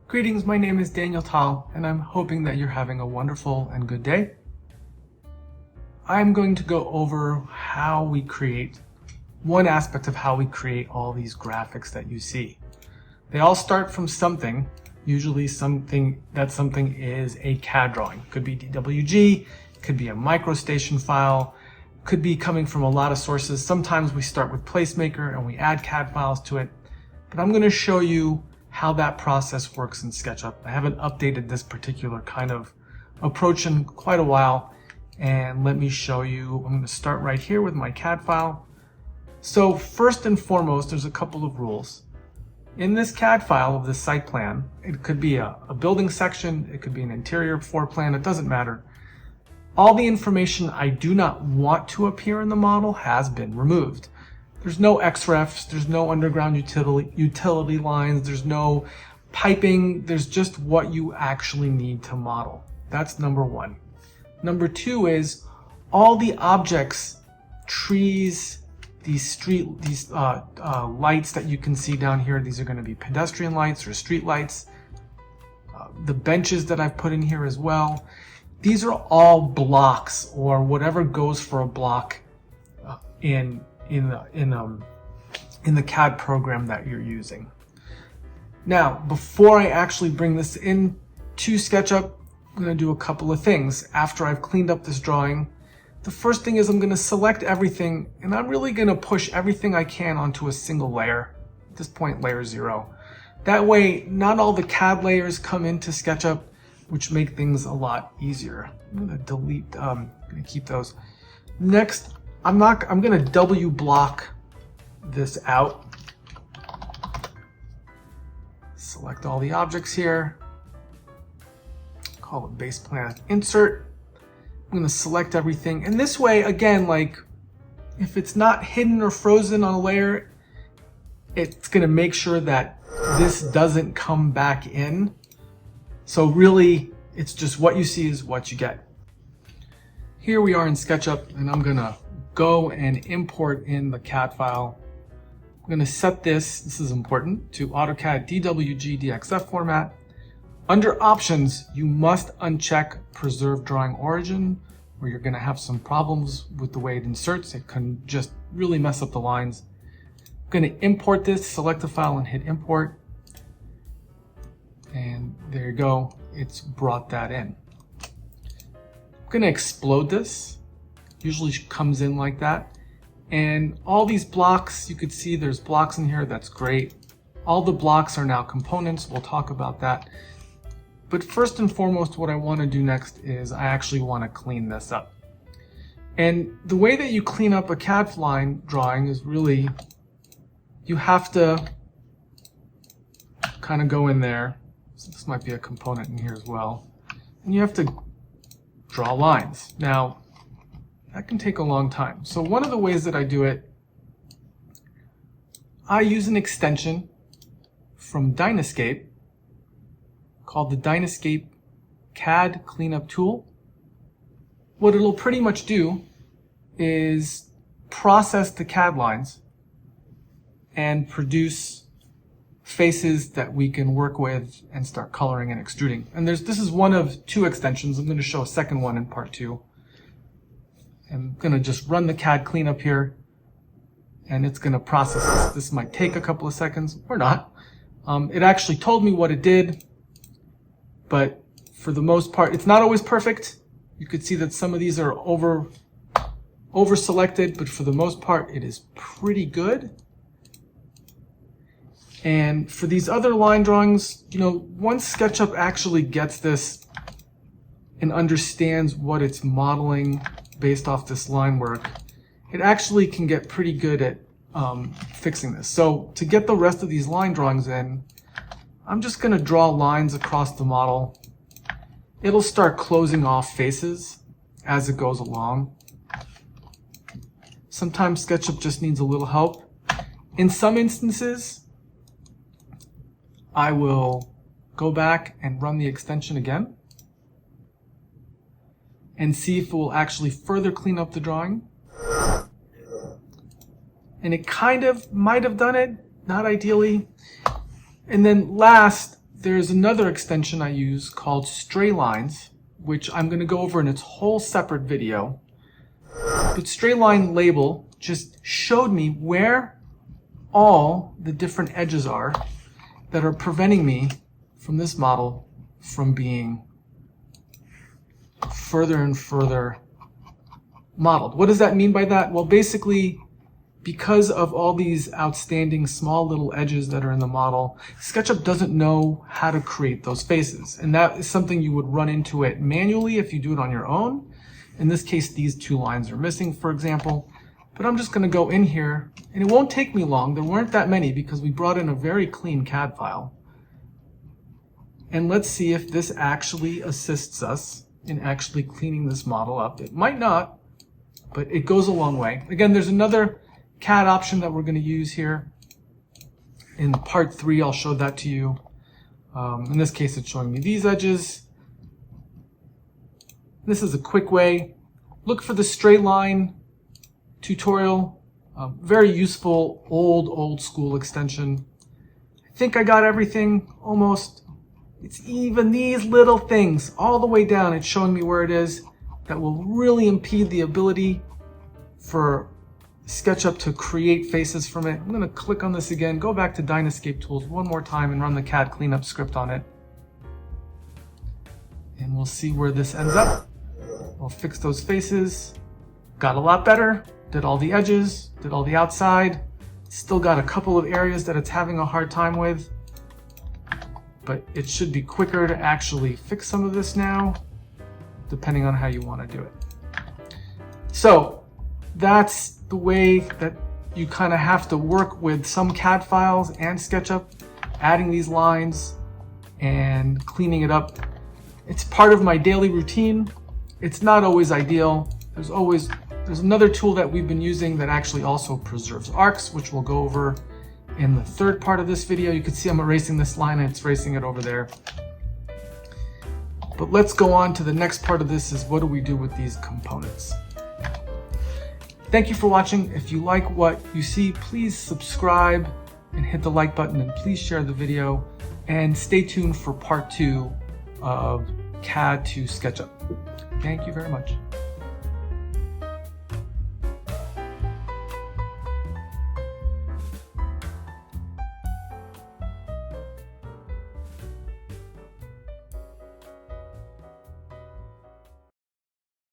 Greetings, my name is Daniel Tal, and I'm hoping that you're having a wonderful and good day. I'm going to go over how we create, one aspect of how we create all these graphics that you see. They all start from something, usually something is a CAD drawing. Could be DWG, could be a MicroStation file, could be coming from a lot of sources. Sometimes we start with Placemaker and we add CAD files to it, but I'm going to show you how that process works in SketchUp. I haven't updated this particular kind of approach in quite a while, and let me show you. I'm going to start right here with my CAD file. So first and foremost, there's a couple of rules. In this CAD file of this site plan, it could be a building section, it could be an interior floor plan, it doesn't matter. All the information I do not want to appear in the model has been removed. There's no XREFs, there's no underground utility lines, there's no piping, there's just what you actually need to model. That's number one. Number two is all the objects, trees, these lights that you can see down here, these are going to be pedestrian lights or street lights. The benches that I've put in here as well. These are all blocks or whatever goes for a block in the CAD program that you're using. Now, before I actually bring this into SketchUp, I'm going to do a couple of things. After I've cleaned up this drawing, the first thing is I'm going to select everything, and I'm really going to push everything I can onto a single layer. At this point, layer 0. That way, not all the CAD layers come into SketchUp, which make things a lot easier. I'm going to delete, I'm going to keep those. Next, I'm going to W block this out. Select all the objects here. Call it base plan insert. I'm going to select everything. And this way, again, like if it's not hidden or frozen on a layer, it's going to make sure that this doesn't come back in. So really, it's just what you see is what you get. Here we are in SketchUp, and I'm going to go and import in the CAD file. I'm going to set this is important, to AutoCAD DWG DXF format. Under options, you must uncheck preserve drawing origin, or you're going to have some problems with the way it inserts. It can just really mess up the lines. I'm going to import this, select the file and hit import. And there you go, it's brought that in. I'm going to explode this. Usually comes in like that. And all these blocks, you could see there's blocks in here, that's great. All the blocks are now components, we'll talk about that. But first and foremost, what I want to do next is I actually want to clean this up. And the way that you clean up a CAD line drawing is really, you have to kind of go in there. So this might be a component in here as well. And you have to draw lines. Now, that can take a long time. So one of the ways that I do it, I use an extension from Dynaescape called the Dynaescape CAD Cleanup Tool. What it'll pretty much do is process the CAD lines and produce faces that we can work with and start coloring and extruding. And this is one of two extensions. I'm going to show a second one in part 2. I'm going to just run the CAD cleanup here, and it's going to process this. This might take a couple of seconds, or not. It actually told me what it did, but for the most part, it's not always perfect. You could see that some of these are over selected, but for the most part, it is pretty good. And for these other line drawings, you know, once SketchUp actually gets this and understands what it's modeling based off this line work, it actually can get pretty good at fixing this. So to get the rest of these line drawings in, I'm just going to draw lines across the model. It'll start closing off faces as it goes along. Sometimes SketchUp just needs a little help. In some instances, I will go back and run the extension again and see if it will actually further clean up the drawing. And it kind of might have done it, not ideally. And then last, there's another extension I use called Stray Lines, which I'm going to go over in its whole separate video. But Stray Line Label just showed me where all the different edges are that are preventing me from this model from being further and further modeled. What does that mean by that? Well, basically, because of all these outstanding small little edges that are in the model, SketchUp doesn't know how to create those faces. And that is something you would run into it manually if you do it on your own. In this case, these two lines are missing, for example. But I'm just going to go in here, and it won't take me long. There weren't that many because we brought in a very clean CAD file. And let's see if this actually assists us in actually cleaning this model up. It might not, but it goes a long way. Again, there's another CAD option that we're going to use here. In part 3, I'll show that to you. In this case, it's showing me these edges. This is a quick way. Look for the straight line tutorial. Very useful, old school extension. I think I got everything almost. It's even these little things all the way down. It's showing me where it is that will really impede the ability for SketchUp to create faces from it. I'm going to click on this again, go back to Dynaescape Tools one more time and run the CAD cleanup script on it. And we'll see where this ends up. We'll fix those faces. Got a lot better. Did all the edges, did all the outside. Still got a couple of areas that it's having a hard time with. But it should be quicker to actually fix some of this now, depending on how you want to do it. So that's the way that you kind of have to work with some CAD files and SketchUp, adding these lines and cleaning it up. It's part of my daily routine. It's not always ideal. There's another tool that we've been using that actually also preserves arcs, which we'll go over in the third part of this video. You can see I'm erasing this line and it's erasing it over there. But let's go on to the next part of this, is what do we do with these components? Thank you for watching. If you like what you see, please subscribe and hit the like button, and please share the video, and stay tuned for part 2 of CAD to SketchUp. Thank you very much.